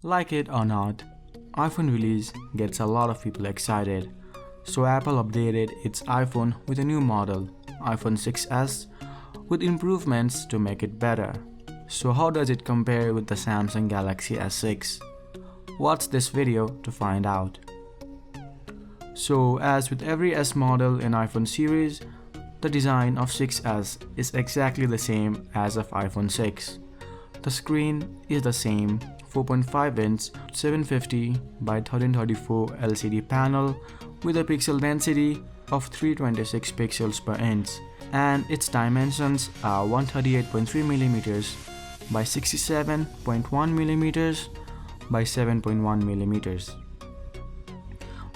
Like it or not, iPhone release gets a lot of people excited. So Apple updated its iPhone with a new model, iPhone 6s, with improvements to make it better. So how does it compare with the Samsung Galaxy S6? Watch this video to find out. So as with every S model in iPhone series, the design of 6s is exactly the same as of iPhone 6. The screen is the same 4.5-inch 750 by 1334 LCD panel with a pixel density of 326 pixels per inch, and its dimensions are 138.3mm by 67.1mm by 7.1mm.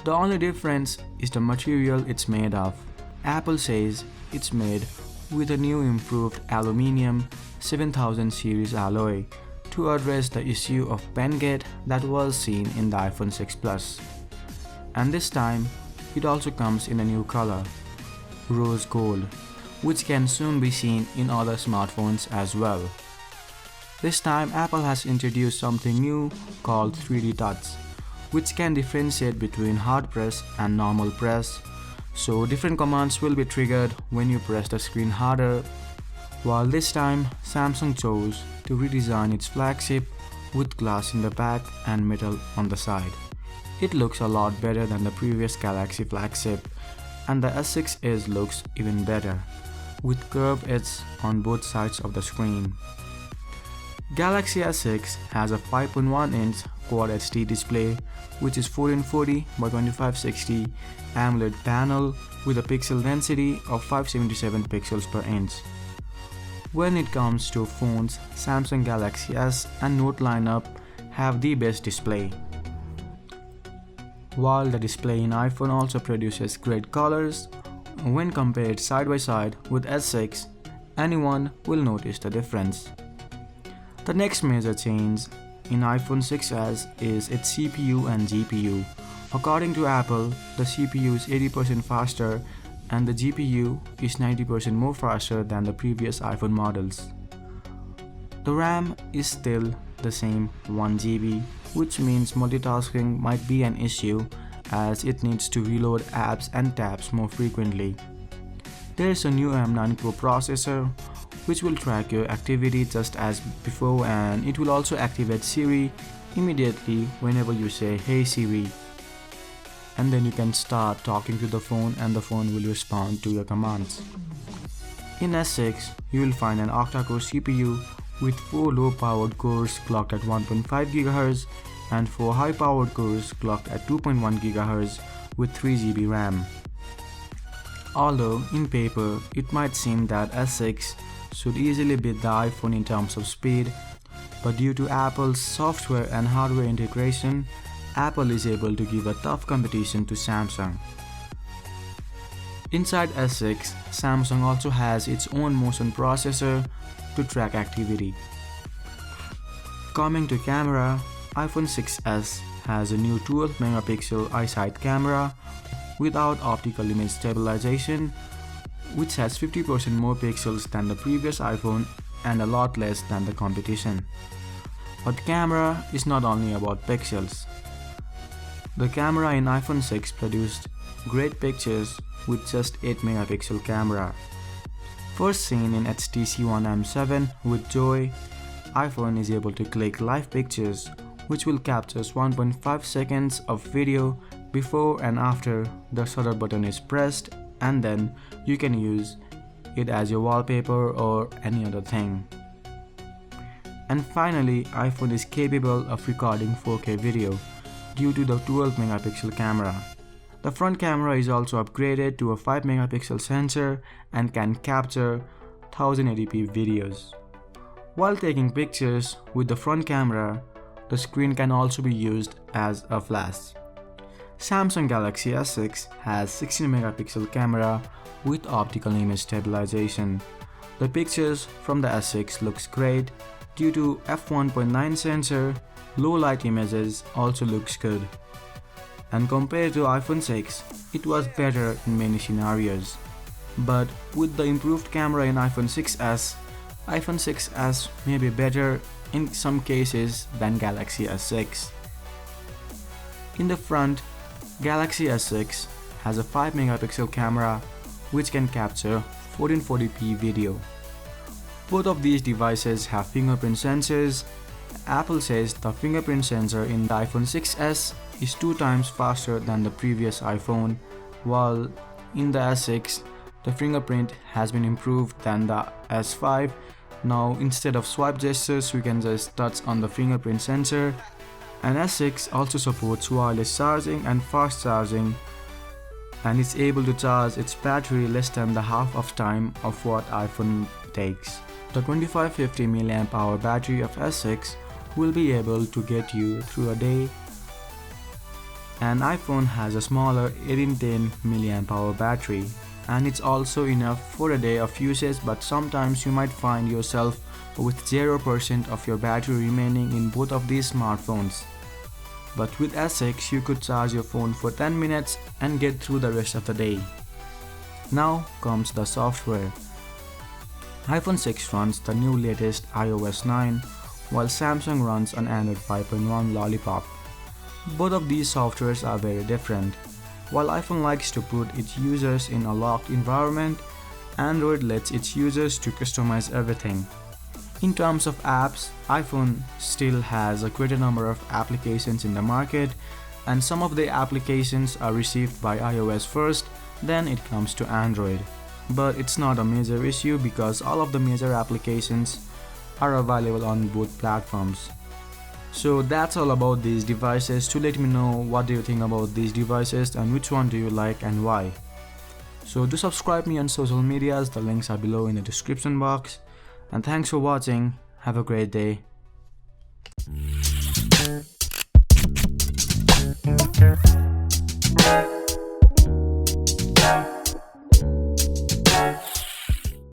The only difference is the material it's made of. Apple says it's made with a new improved aluminium 7000 series alloy to address the issue of pen gate that was seen in the iPhone 6 Plus. And this time, it also comes in a new color, rose gold, which can soon be seen in other smartphones as well. This time, Apple has introduced something new called 3D Touch, which can differentiate between hard press and normal press. So different commands will be triggered when you press the screen harder, while this time Samsung chose to redesign its flagship with glass in the back and metal on the side. It looks a lot better than the previous Galaxy flagship, and the S6 Edge looks even better, with curved edges on both sides of the screen. Galaxy S6 has a 5.1-inch Quad HD display, which is 1440 by 2560 AMOLED panel with a pixel density of 577 pixels per inch. When it comes to phones, Samsung Galaxy S and Note lineup have the best display. While the display in iPhone also produces great colors, when compared side by side with S6, anyone will notice the difference. The next major change in iPhone 6s is its CPU and GPU. According to Apple, the CPU is 80% faster and the GPU is 90% more faster than the previous iPhone models. The RAM is still the same 1GB, which means multitasking might be an issue as it needs to reload apps and tabs more frequently. There is a new M9 Pro processor which will track your activity just as before, and it will also activate Siri immediately whenever you say "Hey Siri." And then you can start talking to the phone and the phone will respond to your commands. In S6, you will find an octa-core CPU with 4 low-powered cores clocked at 1.5 GHz and 4 high-powered cores clocked at 2.1 GHz with 3GB RAM. Although in paper, it might seem that S6 should easily beat the iPhone in terms of speed, but due to Apple's software and hardware integration, Apple is able to give a tough competition to Samsung. Inside S6, Samsung also has its own motion processor to track activity. Coming to camera, iPhone 6s has a new 12-megapixel iSight camera without optical image stabilization, which has 50% more pixels than the previous iPhone and a lot less than the competition. But camera is not only about pixels. The camera in iPhone 6 produced great pictures with just 8-megapixel camera. First seen in HTC One M7 with Joy, iPhone is able to click live pictures, which will capture 1.5 seconds of video before and after the shutter button is pressed, and then you can use it as your wallpaper or any other thing. And finally, iPhone is capable of recording 4K video due to the 12-megapixel camera. The front camera is also upgraded to a 5-megapixel sensor and can capture 1080p videos. While taking pictures with the front camera, the screen can also be used as a flash. Samsung Galaxy S6 has 16-megapixel camera with optical image stabilization. The pictures from the S6 looks great due to f1.9 sensor. Low light images also looks good. And compared to iPhone 6, it was better in many scenarios. But with the improved camera in iPhone 6s, iPhone 6s may be better in some cases than Galaxy S6. In the front, Galaxy S6 has a 5 megapixel camera which can capture 1440p video. Both of these devices have fingerprint sensors. Apple says the fingerprint sensor in the iPhone 6s is 2 times faster than the previous iPhone, while in the S6 the fingerprint has been improved than the S5. Now instead of swipe gestures we can just touch on the fingerprint sensor, and S6 also supports wireless charging and fast charging, and it's able to charge its battery less than the half of time of what iPhone takes. The 2550 mAh battery of S6 will be able to get you through a day, and iPhone has a smaller 1810 mAh battery, and it's also enough for a day of usage, but sometimes you might find yourself with 0% of your battery remaining in both of these smartphones. But with S6 you could charge your phone for 10 minutes and get through the rest of the day. Now comes the software. iPhone 6 runs the new latest iOS 9, while Samsung runs on Android 5.1 Lollipop. Both of these softwares are very different. While iPhone likes to put its users in a locked environment, Android lets its users to customize everything. In terms of apps, iPhone still has a greater number of applications in the market, and some of the applications are received by iOS first, then it comes to Android. But it's not a major issue because all of the major applications are available on both platforms. So that's all about these devices. To let me know what do you think about these devices and which one do you like and why. So do subscribe me on social medias, the links are below in the description box. And thanks for watching. Have a great day.